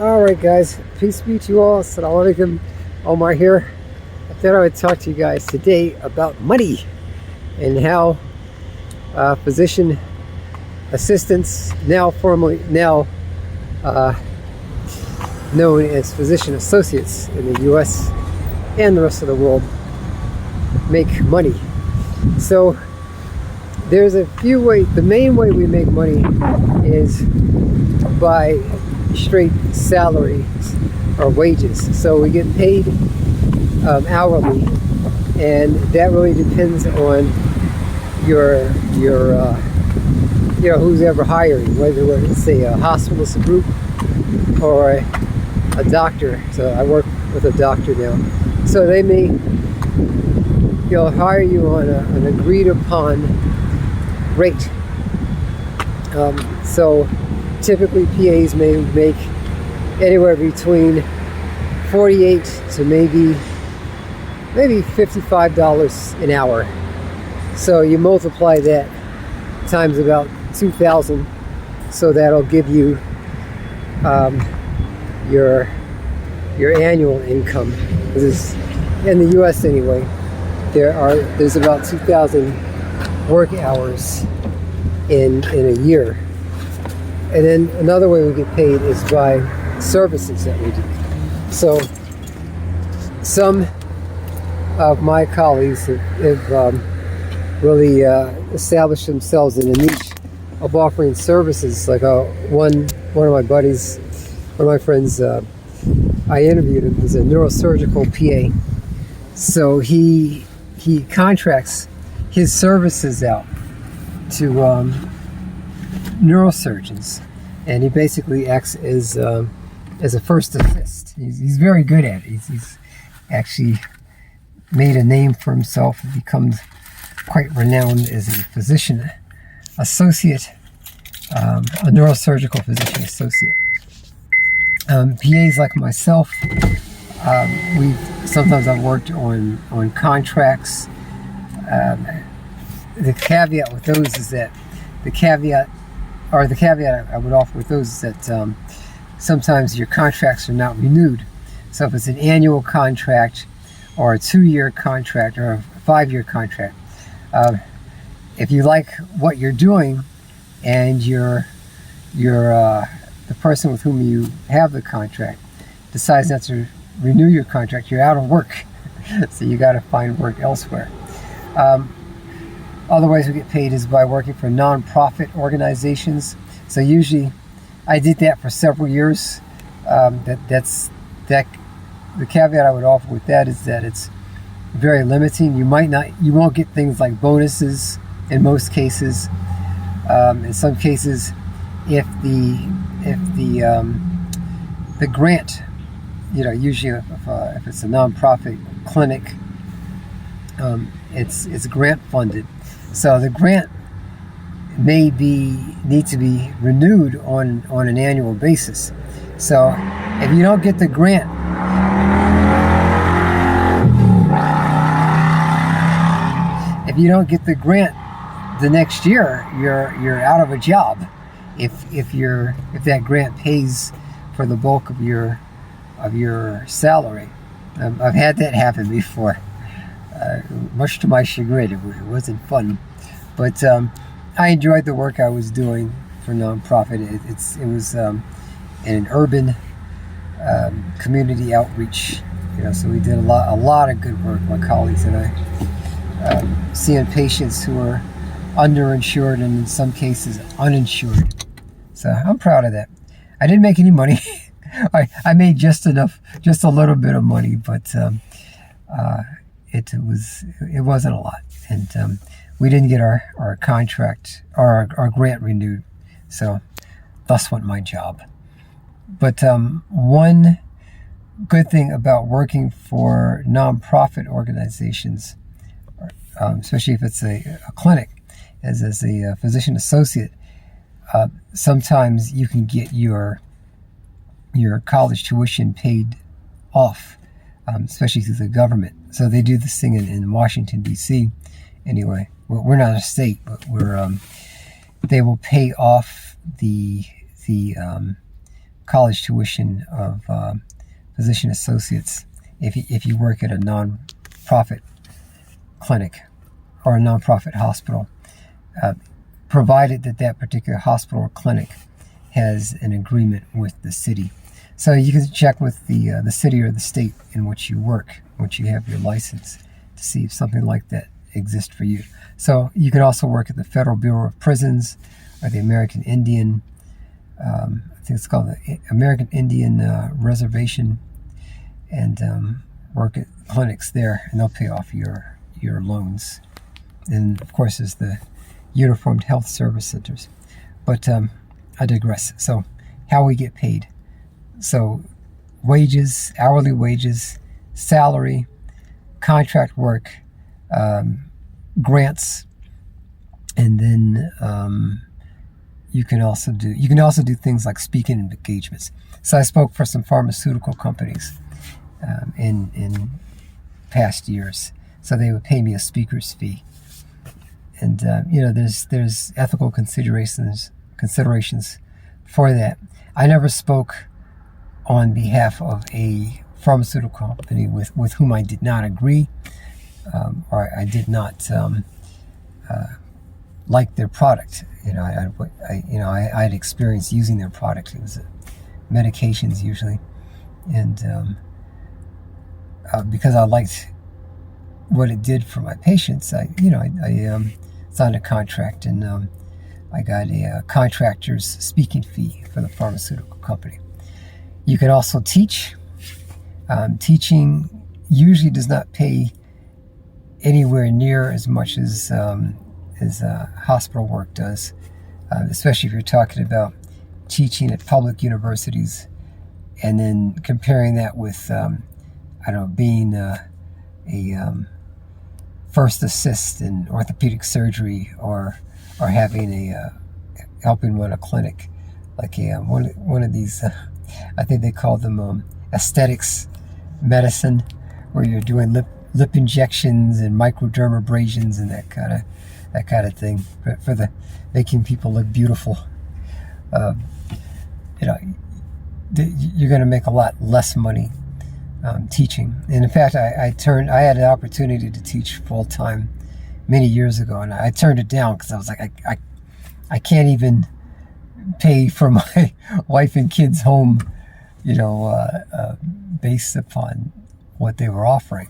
Alright guys, peace be to you all. Assalamualaikum. Omar here. I thought I would talk to you guys today about money and how physician assistants, now known as physician associates in the US and the rest of the world, make money. So there's a few ways. The main way we make money is by straight salaries or wages. So we get paid hourly, and that really depends on your who's ever hiring, whether it's a hospitalist group or a doctor. So I work with a doctor now, so they may hire you on an agreed upon rate. So typically PAs may make anywhere between $48 to maybe $55 an hour. So you multiply that times about 2,000, so that'll give you your annual income. This is in the US anyway. There's about 2,000 work hours in a year. And then another way we get paid is by services that we do. So some of my colleagues have really established themselves in a niche of offering services. Like one of my buddies, one of my friends, I interviewed him, is a neurosurgical PA. So he contracts his services out to neurosurgeons, and he basically acts as a first assist. He's very good at it. He's actually made a name for himself and become quite renowned as a physician associate, a neurosurgical physician associate. PAs like myself, sometimes I've worked on contracts. The caveat with those is that the caveat I would offer with those is that sometimes your contracts are not renewed. So if it's an annual contract or a 2-year contract or a 5-year contract, if you like what you're doing and you're the person with whom you have the contract decides not to renew your contract, you're out of work. So you got to find work elsewhere. Other ways we get paid is by working for non-profit organizations. So usually, I did that for several years. The caveat I would offer with that is that it's very limiting. You won't get things like bonuses in most cases. In some cases, if the grant, usually if it's a non-profit clinic, it's grant funded. So the grant may need to be renewed on an annual basis. So if you don't get the grant, the next year, you're out of a job. If that grant pays for the bulk of your salary. I've had that happen before. Much to my chagrin, it wasn't fun, but I enjoyed the work I was doing for nonprofit. It was in an urban community outreach, so we did a lot of good work, my colleagues and I, seeing patients who are underinsured and in some cases uninsured. So I'm proud of that. I didn't make any money. I made just a little bit of money, but it wasn't a lot, and we didn't get our contract or our grant renewed, so thus went my job. But one good thing about working for nonprofit organizations, especially if it's a clinic, as a physician associate, sometimes you can get your college tuition paid off, especially through the government. So they do this thing in Washington, D.C. Anyway, we're not a state, but they will pay off the college tuition of physician associates if you work at a non-profit clinic or a non-profit hospital, provided that that particular hospital or clinic has an agreement with the city. So you can check with the city or the state in which you work, which you have your license, to see if something like that exists for you. So you can also work at the Federal Bureau of Prisons or the American Indian, I think it's called the American Indian Reservation, and work at clinics there, and they'll pay off your loans. And of course, there's the Uniformed Health Service Centers. But I digress. So how we get paid. So wages, hourly wages, salary, contract work, grants, and then you can also do things like speaking engagements. So I spoke for some pharmaceutical companies in past years. So they would pay me a speaker's fee. And there's ethical considerations for that. I never spoke on behalf of a pharmaceutical company with whom I did not agree, or I did not like their product. I had experience using their product. It was medications usually, and because I liked what it did for my patients, I signed a contract, and I got a contractor's speaking fee for the pharmaceutical company. You can also teach. Teaching usually does not pay anywhere near as much as hospital work does, especially if you're talking about teaching at public universities, and then comparing that with being a first assist in orthopedic surgery, or having helping run a clinic, like one of these. I think they call them aesthetics medicine, where you're doing lip injections and microdermabrasions and that kind of thing for the making people look beautiful. You're going to make a lot less money teaching. And in fact, I had an opportunity to teach full time many years ago, and I turned it down because I was like, I can't even pay for my wife and kids' home, based upon what they were offering.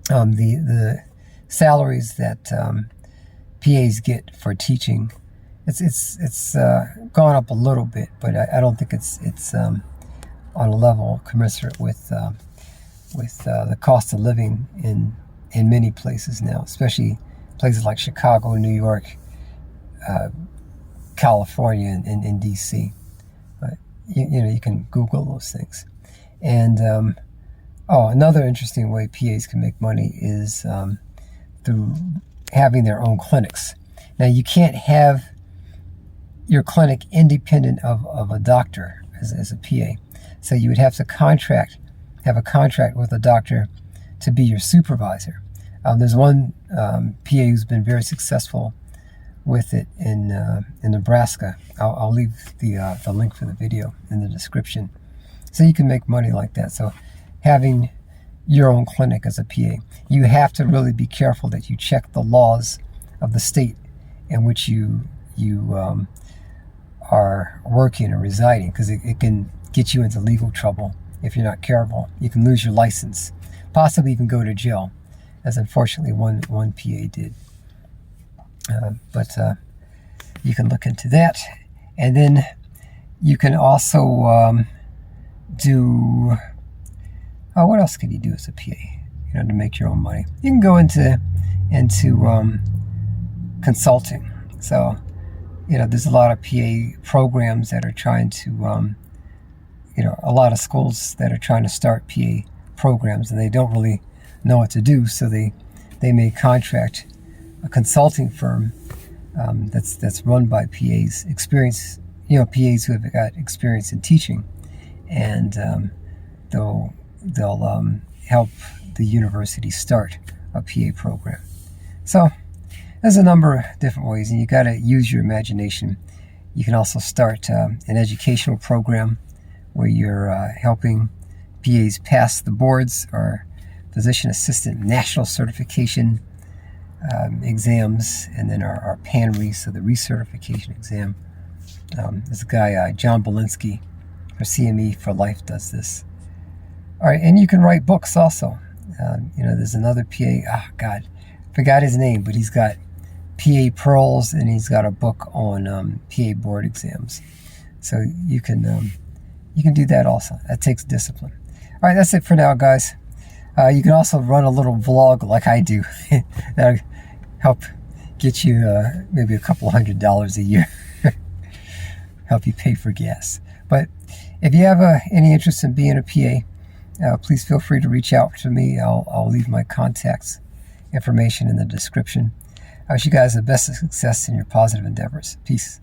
The salaries that PAs get for teaching, it's gone up a little bit, but I don't think it's on a level commensurate with the cost of living in many places now, especially places like Chicago, New York, California, and DC. But you can Google those things. And another interesting way PAs can make money is through having their own clinics. Now, you can't have your clinic independent of a doctor as a PA. So you would have to have a contract with a doctor to be your supervisor. There's one PA who's been very successful with it in Nebraska. I'll leave the link for the video in the description. So you can make money like that. So having your own clinic as a PA, you have to really be careful that you check the laws of the state in which you are working or residing, because it can get you into legal trouble if you're not careful. You can lose your license, possibly even go to jail, as unfortunately one PA did. But you can look into that. And then you can also do, what else can you do as a PA, to make your own money? You can go into consulting. So, there's a lot of PA programs that are trying to, a lot of schools that are trying to start PA programs, and they don't really know what to do, so they may contract a consulting firm that's run by PAs, PAs who have got experience in teaching, and they'll help the university start a PA program. So there's a number of different ways, and you got to use your imagination. You can also start an educational program where you're helping PAs pass the boards or physician assistant national certification exams, and then our PANRE, so the recertification exam. This guy, John Belinsky for CME for Life, does this. All right, and you can write books also. There's another PA, forgot his name, but he's got PA Pearls, and he's got a book on PA board exams. So you can do that also. That takes discipline. All right, that's it for now, guys. You can also run a little vlog like I do. That'll help get you maybe a couple $100 a year. Help you pay for gas. But if you have any interest in being a PA, please feel free to reach out to me. I'll leave my contacts information in the description. I wish you guys the best of success in your positive endeavors. Peace.